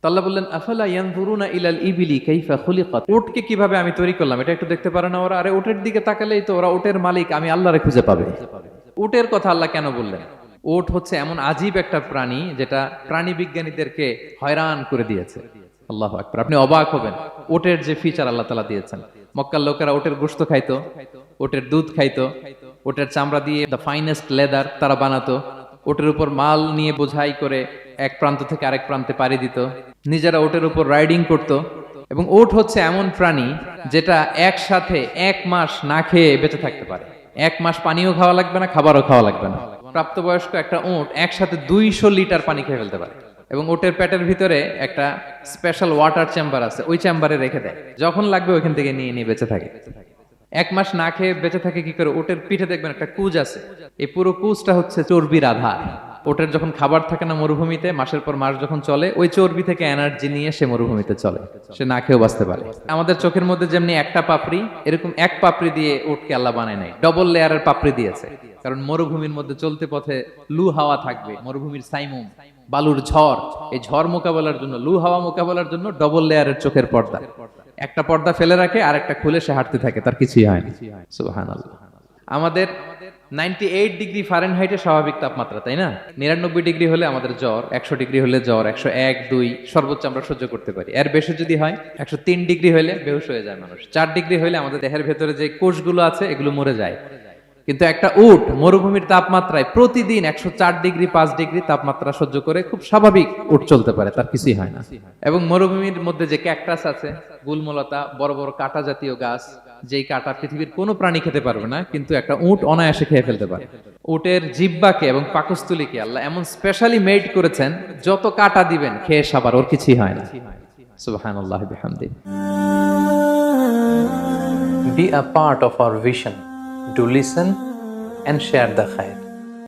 তো আল্লাহ বললেন, আফালা ইয়ানজুরুনা ইলাল ইবিলি কাইফা খুলিকাত। উটকে কিভাবে আমি তৈরি করলাম এটা একটু দেখতে পারে না ওরা? আরে উটের দিকে তাকালেই তো ওরা উটের মালিক আমি আল্লাহরে খুঁজে পাবে। উটের কথা আল্লাহ কেন বললেন? উট হচ্ছে এমন আজীব একটা প্রাণী যেটা প্রাণী বিজ্ঞানীদেরকে হয়রান করে দিয়েছে। আল্লাহু আকবার, আপনি অবাক হবেন উটের যে ফিচার আল্লাহ তাআলা দিয়েছেন। মক্কার লোকেরা উটের গোশত খাইতো, উটের দুধ খাইতো, উটের চামড়া দিয়ে দ্য ফাইনেস্ট লেদার তারা বানাতো, উটের উপর মাল নিয়ে বোঝাই করে এক প্রান্ত থেকে আরেক প্রান্তে পাড়ি দিত, নিজেরা উটের উপর রাইডিং করত। এবং উট হচ্ছে এমন প্রাণী যেটা একসাথে 1 মাস না খেয়ে বেঁচে থাকতে পারে। 1 মাস পানিও খাওয়া লাগবে না, খাবারও খাওয়া লাগবে না। প্রাপ্তবয়স্ক একটা উট একসাথে 200 লিটার পানি খেয়ে ফেলতে পারে। এবং উটের পেটের ভিতরে একটা স্পেশাল ওয়াটার চেম্বার আছে, ওই চেম্বারে রেখে দেয়, যখন লাগবে ওইখান থেকে নিয়ে নিয়ে বেঁচে থাকে। 1 মাস না খেয়ে বেঁচে থাকে কি করে? উটের পিঠে দেখবেন একটা কুজ আছে, এই পুরো কুজটা হচ্ছে চর্বির আধার। ওটের যখন খাবার থাকে না মরুভূমিতে, মাসের পর মাস যখন চলে, ওই চর্বি থেকে এনার্জি নিয়ে সে মরুভূমিতে চলে, সে না খেয়েও বাঁচতে পারে। আমাদের চোখের মধ্যে যেমনি একটা পাপড়ি, এরকম এক পাপড়ি দিয়ে উটকে আল্লাহ বানায় নাই, ডবল লেয়ারের পাপড়ি দিয়েছে। কারণ মরুভূমির মধ্যে চলতে পথে লু হাওয়া থাকবে, মরুভূমির সাইমুম, বালুর ঝড়, এই ঝড় মোকাবেলার জন্য, লু হাওয়া মোকাবেলার জন্য ডবল লেয়ারের চোখের পর্দা। একটা পর্দা ফেলে রাখে আর একটা খুলে সে হাঁটতে থাকে, তার কিছুই হয় না। সুবহানাল্লাহ। আমাদের 98 ডিগ্রি ফারেনহাইটের স্বাভাবিক তাপমাত্রা, তাই না? 99 ডিগ্রি হলে আমাদের জ্বর, 100 ডিগ্রি হলে জ্বর, 101, 2 সর্বোচ্চ আমরা সহ্য করতে পারি। এর বেশি যদি হয়, 103 ডিগ্রি হলে বেহুশ হয়ে যায় মানুষ। 4 ডিগ্রি হলে আমাদের দেহের ভেতরে যে কোষগুলো আছে এগুলো মরে যায়। কিন্তু একটা উট মরুভূমির তাপমাত্রায় প্রতিদিন 104 ডিগ্রি 5 ডিগ্রি তাপমাত্রা সহ্য করে খুব স্বাভাবিক উট চলতে পারে, তার কিছুই হয় না। এবং মরুভূমির মধ্যে যে ক্যাকটাস আছে, গুলমলতা, বড় বড় কাঁটা জাতীয় গাছ, যেই কাঁটা পৃথিবীর কোনো প্রাণী খেতে পারবে না, কিন্তু একটা উট অনায়াসে খেয়ে ফেলতে পারে। উটের জিহ্বাকে এবং পাকস্থলীকে আল্লাহ এমন স্পেশালি মেড করেছেন, যত কাঁটা দিবেন খেয়ে সাবার ওর কিছুই হয় না। সুবহানাল্লাহ বিহামদিহি। Be a part of our vision. Do listen and share the khair.